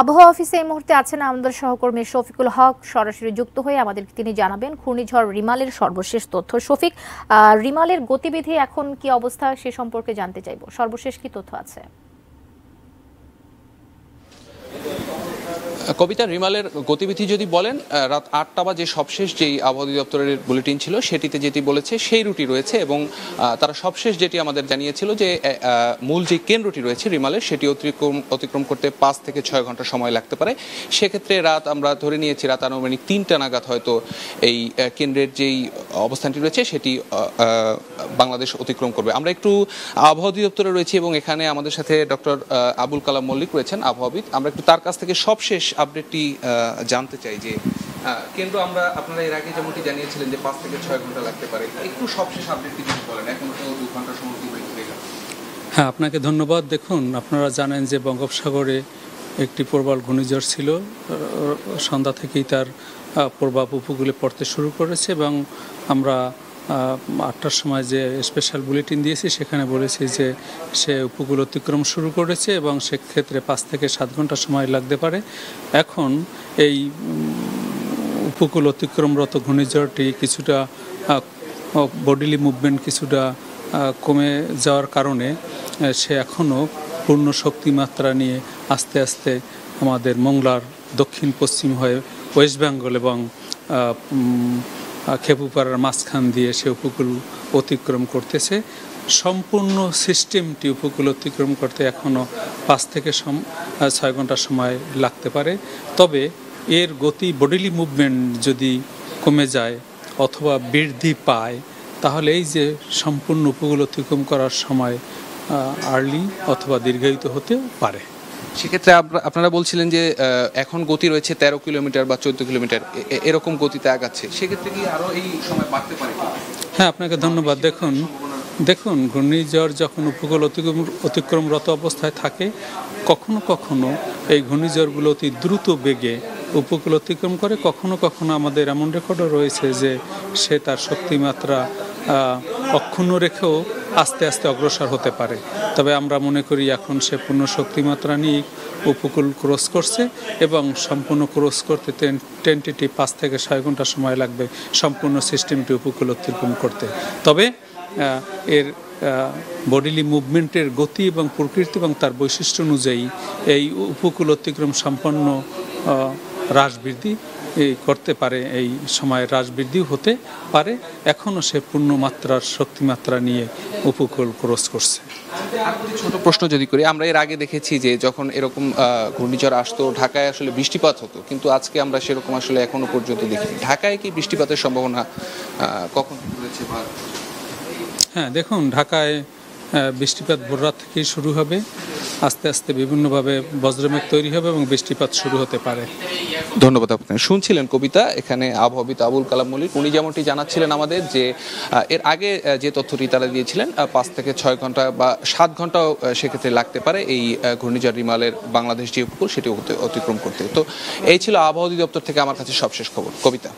আবহাওয়া অফিসে এই মুহূর্তে আছেন আমাদের সহকর্মী শফিকুল হক, সরাসরি যুক্ত হয়ে আমাদের তিনি জানাবেন ঘূর্ণিঝড় রিমালের সর্বশেষ তথ্য। শফিক, রিমালের গতিবিধি এখন কি অবস্থা সে সম্পর্কে জানতে চাইব, সর্বশেষ কি তথ্য আছে? কবিতা, রিমালের গতিবিধি যদি বলেন, রাত ৮টা বাজে সবশেষ যেই আবহাওয়া অধিদপ্তরের বুলেটিন ছিল সেটিতে যেটি বলেছে সেই রুটি রয়েছে, এবং তারা সবশেষ যেটি আমাদের জানিয়েছিল যে মূল যে কেন্দ্রটি রয়েছে রিমালের সেটি অতিক্রম করতে ৫ থেকে ৬ ঘন্টা সময় লাগতে পারে। সেক্ষেত্রে রাত আমরা ধরে নিয়েছি রাত আনুমানিক ৩টা নাগাদ হয়তো এই কেন্দ্রের যেই অবস্থানটি রয়েছে সেটি বাংলাদেশ অতিক্রম করবে। আমরা একটু আবহাওয়া অধিদপ্তরে রয়েছি এবং এখানে আমাদের সাথে ডক্টর আবুল কালাম মল্লিক রয়েছেন, আবহাওয়াবিদ। আমরা একটু তার কাছ থেকে সবশেষ আপডেটটি জানতে চাই যে কেন্দ্র আপনারা এর আগে যেমনটি জানিয়েছিলেন যে ৫ থেকে ৬ ঘন্টা লাগতে পারে, একটু সবশেষ আপডেটটি যদি বলেন। এখন তো ২ ঘন্টা সময় হয়ে গেল। হ্যাঁ, আপনাকে ধন্যবাদ। দেখুন, আপনারা জানেন যে বঙ্গোপসাগরে একটি প্রবল ঘূর্ণিঝড় ছিল, সন্ধ্যা থেকেই তার প্রভাব উপকূলে পড়তে শুরু করেছে এবং আমরা ৮টার সময় যে স্পেশাল বুলেটিন দিয়েছি সেখানে বলেছি যে সে উপকূল অতিক্রম শুরু করেছে এবং সেক্ষেত্রে ৫ থেকে ৭ ঘন্টা সময় লাগতে পারে। এখন এই উপকূল অতিক্রমরত ঘূর্ণিঝড়টি কিছুটা বডিলি মুভমেন্ট কিছুটা কমে যাওয়ার কারণে সে এখনও পূর্ণ শক্তিমাত্রা নিয়ে আস্তে আস্তে আমাদের মোংলার দক্ষিণ পশ্চিম হয়ে ওয়েস্ট বেঙ্গল এবং খেপুপাড়ার মাঝখান দিয়ে সে উপকূল অতিক্রম করতেছে। সম্পূর্ণ সিস্টেমটি উপকূল অতিক্রম করতে এখনও ৫ থেকে ৬ ঘন্টা সময় লাগতে পারে। তবে এর গতি বডিলি মুভমেন্ট যদি কমে যায় অথবা বৃদ্ধি পায় তাহলে এই যে সম্পূর্ণ উপকূল অতিক্রম করার সময় আর্লি অথবা দীর্ঘায়িত হতে পারে। সেক্ষেত্রে আপনারা বলছিলেন যে এখন গতি রয়েছে ১৩ কিলোমিটার বা ১৪ কিলোমিটার এরকম গতিতে আগাচ্ছে, সেক্ষেত্রে কি আরও এই সময় বাড়তে পারে? হ্যাঁ, আপনাকে ধন্যবাদ। দেখুন ঘূর্ণিঝড় যখন উপকূল অতিক্রমরত অবস্থায় থাকে কখনো কখনো এই ঘূর্ণিঝড়গুলো অতি দ্রুত বেগে উপকূল অতিক্রম করে, কখনো কখনো আমাদের এমন রেকর্ডও রয়েছে যে সে তার শক্তিমাত্রা অক্ষুণ্ণ রেখেও আস্তে আস্তে অগ্রসর হতে পারে। তবে আমরা মনে করি এখন সে পূর্ণ শক্তিমাত্রা নিয়ে উপকূল ক্রস করছে এবং সম্পূর্ণ ক্রস করতে টেন্টেটিভ ৫ থেকে ৬ ঘন্টা সময় লাগবে সম্পূর্ণ সিস্টেমটি উপকূল অতিক্রম করতে। তবে এর বডিলি মুভমেন্টের গতি এবং প্রকৃতি এবং তার বৈশিষ্ট্য অনুযায়ী এই উপকূল অতিক্রম সম্পন্ন হ্রাস বৃদ্ধি করতে পারে, এই সময় হ্রাস বৃদ্ধিও হতে পারে। এখনও সে পূর্ণমাত্রার শক্তিমাত্রা নিয়ে উপকূল ক্রস করছে। ছোট প্রশ্ন যদি করি, আমরা এর আগে দেখেছি যে যখন এরকম ঘূর্ণিঝড় আসতো ঢাকায় আসলে বৃষ্টিপাত হতো, কিন্তু আজকে আমরা সেরকম আসলে এখনো পর্যন্ত দেখিনি। ঢাকায় কি বৃষ্টিপাতের সম্ভাবনা কখন রয়েছে? হ্যাঁ, দেখুন ঢাকায় বৃষ্টিপাত ভোর রাত থেকেই শুরু হবে, আস্তে আস্তে বিভিন্নভাবে বজ্রমেঘ তৈরি হবে এবং বৃষ্টিপাত শুরু হতে পারে। ধন্যবাদ আপনাকে। শুনছিলেন কবিতা, এখানে আবহাওয়াবিদ আবুল কালাম মল্লিক। উনি যেমনটি জানাচ্ছিলেন আমাদের যে এর আগে যে তথ্যটি তারা দিয়েছিলেন ৫ থেকে ৬ ঘন্টা বা ৭ ঘন্টাও সেক্ষেত্রে লাগতে পারে এই ঘূর্ণিঝড় রিমালের বাংলাদেশ যে উপকূল সেটি অতিক্রম করতে। তো এই ছিল আবহাওয়া অধিদপ্তর থেকে আমার কাছে সবশেষ খবর। কবিতা।